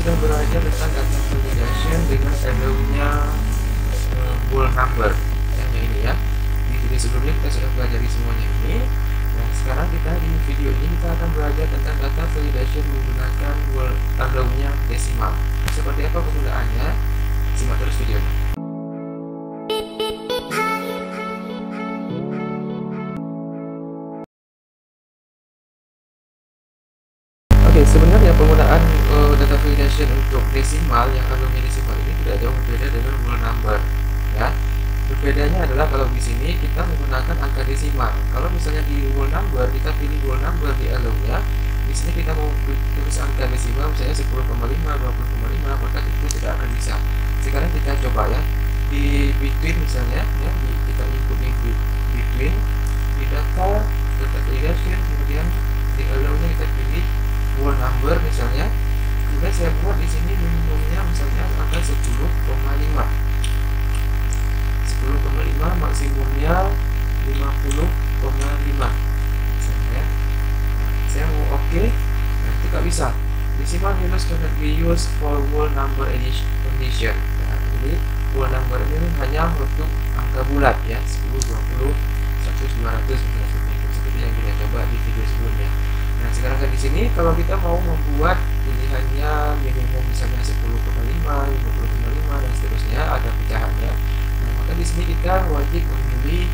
sudah belajar tentang data validation dengan allow-nya whole number yang ini ya. Di video sebelumnya kita sudah pelajari semuanya ini. Nah, sekarang kita di video ini kita akan belajar tentang data validation menggunakan allow-nya desimal. Seperti apa penggunaannya? Simak terus videonya. Oke, sebenarnya penggunaan data validation untuk desimal yang allow-nya desimal ini tidak jauh berbeda dengan whole number ya. Berbedanya adalah kalau di sini kita menggunakan angka desimal. Kalau misalnya di whole number kita pilih whole number di allow-nya, di sini kita mau tulis angka desimal misalnya 10,5, 20,5, maka itu tidak akan bisa. Sekarang kita coba ya di between misalnya ya, kita input di between di data validation, kemudian di allow-nya kita pilih whole number misalnya, kemudian saya buat di sini minimumnya misalnya angka 10,5, maksimumnya 50,5 misalnya. Saya mau oke, nanti tidak bisa. Decimal values cannot be used for whole number addition. Nah, jadi whole number ini hanya untuk angka bulat ya, 10, 20, 100, 200 seperti yang kita coba di video sebelumnya. Nah, sekarang kan di sini kalau kita mau membuat pilihannya minimum misalnya 10,5, 50,5 dan seterusnya, ada pecahannya. Nah, maka di sini kita wajib memilih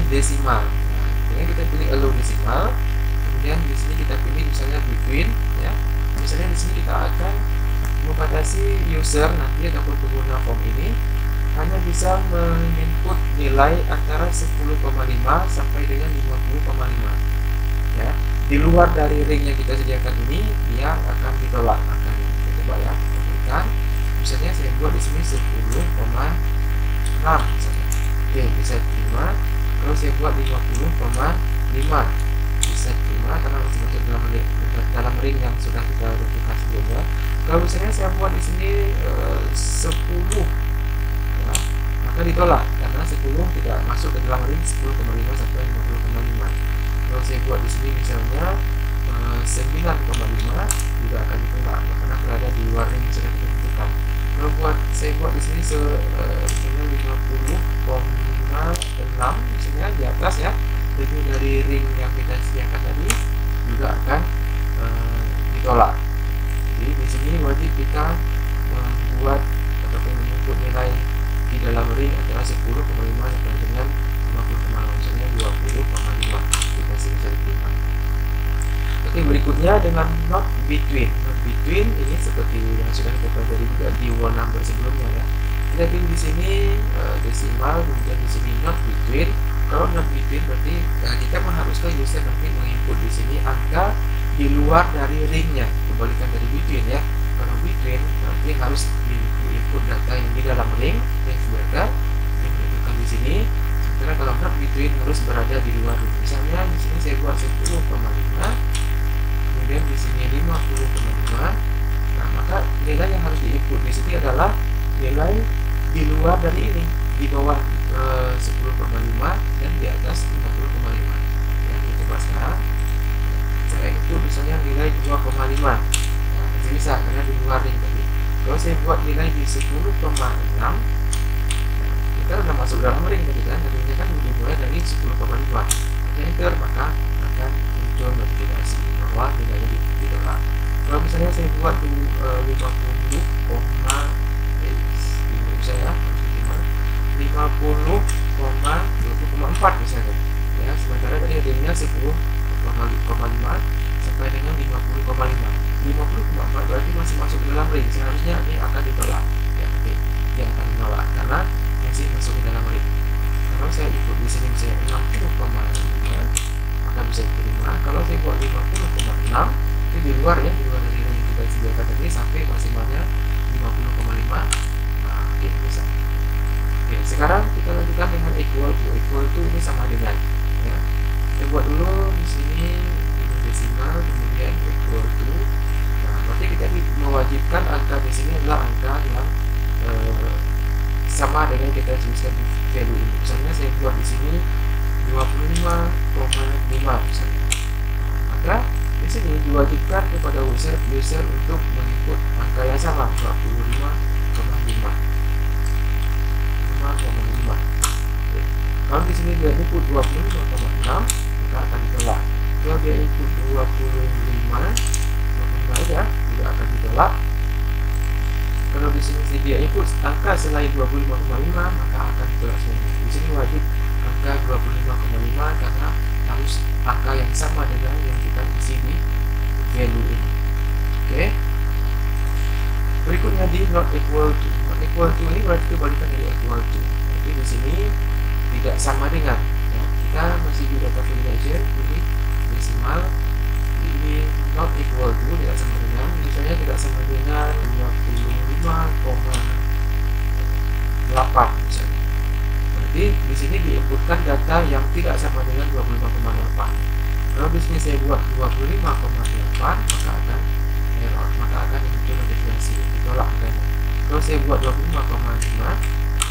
desimal. Nah, dengan kita pilih allow desimal, kemudian di sini kita pilih misalnya between ya. Misalnya di sini kita akan membatasi user nanti ataupun pengguna form ini hanya bisa menginput nilai antara 10,5 sampai dengan 50,5 ya. Di luar dari ring yang kita sediakan ini dia akan ditolak. Kita coba ya, berikan misalnya saya buat di sini 10,6 misalnya. Oke, bisa terima. Kalau saya buat 50,5 bisa terima karena masih masuk dalam ring yang sudah kita tentukan sebelumnya. Kalau misalnya saya buat di sini 10 ya, maka ditolak karena 10 tidak masuk ke dalam ring 10,5 sampai 50,5. Kalau saya buat di sini misalnya 9,5 juga akan ditolak karena berada di luar ring yang sudah kita tentukan. Kalau saya buat di sini misalnya 50,6 misalnya di atas ya, itu dari ring yang kita sediakan tadi juga akan ditolak. Jadi di sini wajib kita membuat ataupun menginput nilai di dalam ring antara 10,5 sampai dengan 50,5, misalnya 20,5 kita bisa diterima. Oke, berikutnya dengan not between. Not between ini seperti yang sudah kita pelajari juga di whole number sebelumnya ya. Kita pilih di sini desimal, kemudian di sini not between. Kalau not between berarti kita mengharuskan user nanti menginput di sini angka di luar dari ringnya. Kembalikan dari between ya. Kalau between nanti harus diinput data yang di dalam ring yang sebenarnya diinputkan di sini. Sementara kalau not between harus berada di luar ring. Misalnya di sini saya buat 10,5, kemudian di sini 50,5. Nah, maka nilai yang harus diinput di sini adalah nilai di luar dari ini, di bawah 10,5 dan di atas 50,5. Ya, kita coba sekarang. Saya input misalnya nilai 2,5. Nah, masih bisa karena di luar ring tadi. Kalau saya buat nilai di 10,6, kita sudah masuk dalam ring tadi kan, tadinya kan dimulai dari 10,5. Enter, maka akan muncul notifikasi bahwa nilainya ditolak. Kalau misalnya saya buat 50,4 misalnya ya, sementara tadi ringnya 10,5 sampai dengan 50,5. 50,4 berarti masih masuk ke dalam ring, seharusnya ini akan ditolak ya, oke, dia akan menolak karena masih masuk ke dalam ring. Kalau saya ikut di sini misalnya 60,5 maka bisa diterima. Kalau saya buat 50,6 itu di luar ya, di luar dari ring yang kita sediakan tadi sampai maksimalnya 50,5. Nah, oke, bisa. Oke, sekarang kita lanjutkan dengan equal to. Equal to ini sama dengan ya. Kita buat dulu di sini ini desimal, kemudian equal to. Nah, berarti kita mewajibkan angka di sini adalah angka yang sama dengan kita tuliskan di value ini. Misalnya saya buat di sini 25,5 misalnya. Maka di sini 25,5 diwajibkan kepada user untuk menginput angka yang sama 25,5. Kalau di sini dia input 25,6, maka akan ditolak. Kalau dia input 25 aja, tidak akan ditolak. Kalau di sini dia input angka selain 25,5, maka akan ditolak semuanya. Di sini wajib angka 25,5 karena harus angka yang sama dengan yang kita isi di value ini. Oke. Berikutnya di not equal to. Not equal to ini berarti kebalikan dari equal to. Jadi di sini tidak sama dengan. Ya, kita masih di data validation, jadi desimal ini not equal to tidak sama dengan, misalnya tidak sama dengan 25,8 misalnya. Berarti di sini diinputkan data yang tidak sama dengan 25,8. Kalau di sini saya buat 25,8, maka akan error, maka akan muncul notifikasi ditolak angkanya. Kalau saya buat 25,5,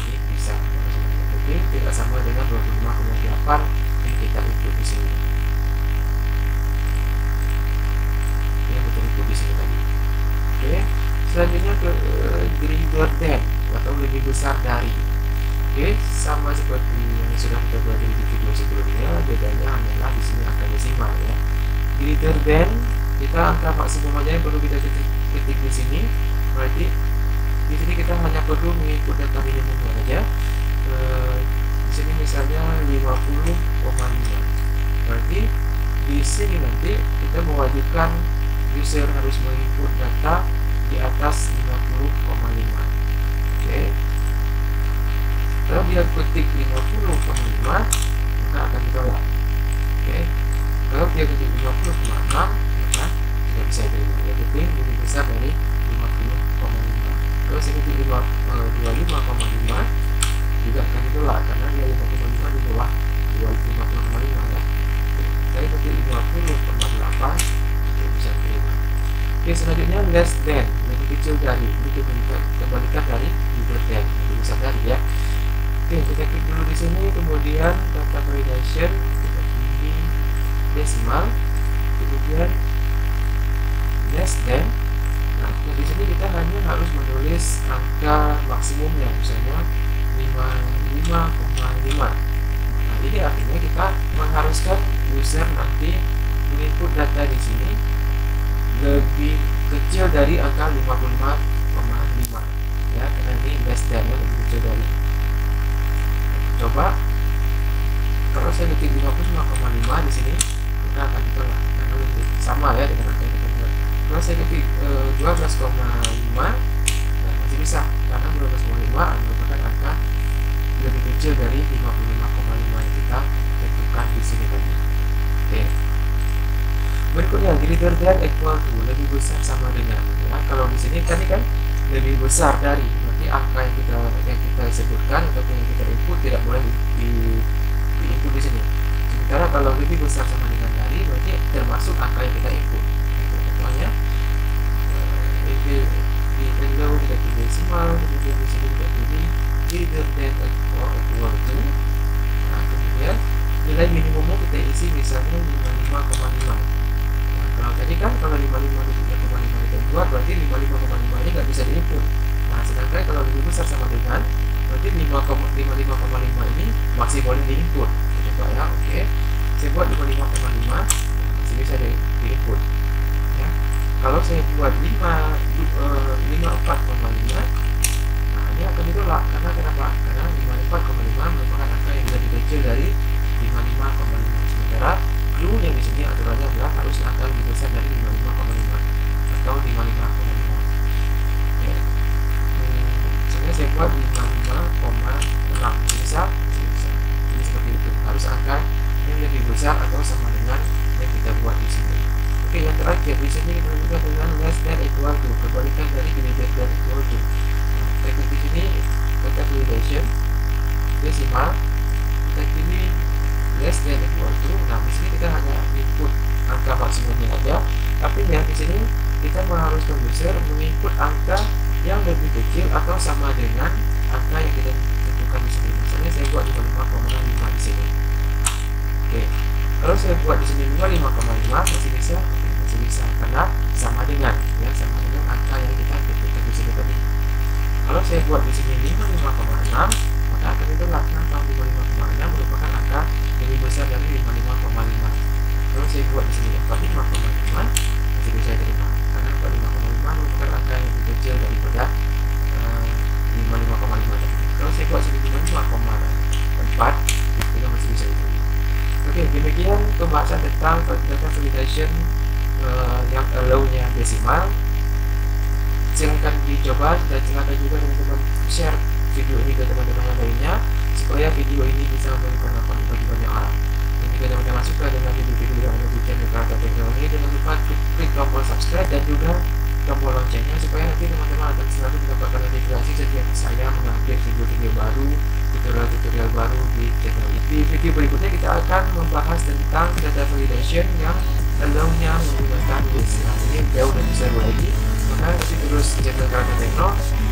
ini bisa, tapi tidak sama dengan 25,8 yang kita input di sini. Yang kita input di sini tadi. Oke, selanjutnya ke greater than atau lebih besar dari. Oke, sama seperti yang sudah kita pelajari di video sebelumnya, bedanya hanyalah di sini angka desimal ya. Greater than, kita angka maksimum aja yang perlu kita ketik di sini. Berarti di sini kita hanya perlu mengikut data minimumnya aja. Di sini misalnya 50,5. Berarti di sini nanti kita mewajibkan user harus menginput data di atas 50,5. Oke. Kalau dia ketik 50,5, maka akan ditolak. Oke. Kalau dia ketik 50,6, maka tidak bisa terima. Dia ketik lebih besar dari 50,5. Kalau saya ketik 25,5, juga akan ditolak karena dia 50,5 di bawah 50,5 ya. Saya ketik 50,8, tidak bisa terima. Oke, selanjutnya less than, lebih kecil dari, ini kebalikan dari greater than, lebih besar dari ya. Oke, kita klik dulu di sini, kemudian data validation, kita pilih desimal, kemudian less than. Nah, di sini kita hanya harus menulis angka maksimumnya, misalnya 55,5. Nah, ini artinya kita mengharuskan user nanti menginput data di sini lebih kecil dari angka 55,5 ya, karena ini less than ya, lebih kecil dari. Coba kalau saya ketik 55,5 di sini, kita akan ditolak karena lebih sama ya dengan angka yang kita buat. Kalau saya ketik 12,5, nah masih bisa karena 12,5 merupakan angka lebih kecil dari 55,5 yang kita tentukan di sini tadi. Oke. Berikutnya greater than equal to, lebih besar sama dengan. Ya, kalau di sini tadi kan lebih besar dari, berarti angka yang kita sebutkan atau yang kita input tidak boleh di input di sini. Sementara kalau lebih besar sama dengan dari, berarti termasuk angka yang kita input. Contohnya di below kita pilih desimal, kemudian di sini kita pilih greater than or equal to. Nah, kemudian nilai minimumnya kita isi misalnya 55,5. Kalau tadi kan kalau 55,5 kita buat, berarti 55,5 ini nggak bisa diinput. Nah, sedangkan kalau lebih besar sama dengan, berarti 55,5 ini masih boleh diinput. Coba ya, oke. Saya buat 55,5, masih bisa diinput. Ya. Kalau saya buat 54,5, nah ini akan ditolak. Karena kenapa? Karena 54,5 merupakan angka yang lebih kecil dari 55,5. Sementara clue yang di sini aturannya adalah harus angka lebih besar dari 55,5 atau 55,5. Ya. Misalnya saya buat 55,6, bisa. Jadi seperti itu. Harus angka yang lebih besar atau sama dengan yang kita buat di sini. Oke, yang terakhir di sini kita juga dengan less than equal to, kebalikan dari greater than equal to. Nah, kita di sini data validation desimal, kita pilih less than equal to. Nah, di sini kita hanya input angka maksimumnya aja, tapi yang di sini kita mengharuskan user menginput angka yang lebih kecil atau sama dengan angka yang kita tentukan di sini. Misalnya saya buat 55,5 di sini. Oke, kalau saya buat di sini 55,5 masih bisa masih bisa karena sama dengan angka yang kita ketikkan di sini tadi. Kalau saya buat di sini 55,6, maka akan ditolak. Kenapa? 55,6 merupakan angka lebih besar dari 55,5. Kalau saya buat di sini 45,5, masih bisa terima karena 45,5 merupakan angka yang lebih kecil daripada 55,5 tadi. Kalau saya buat sini 55,4, juga masih bisa diterima. Oke, demikian pembahasan tentang data validation yang allow-nya desimal. Silahkan dicoba dan silahkan juga teman-teman share video ini ke teman-teman yang lainnya supaya video ini bisa memberikan manfaat bagi banyak orang. Dan jika teman-teman suka dengan video-video yang ada di channel Karata Teknologi, jangan lupa klik tombol subscribe dan juga tombol loncengnya supaya nanti teman-teman akan selalu mendapatkan notifikasi setiap saya mengupdate video-video baru, tutorial-tutorial baru di channel ini. Di video berikutnya kita akan membahas tentang data validation yang allow-nya menggunakan WIS. Nah, ini jauh lebih seru lagi. Maka isi terus channel Karata Teknologi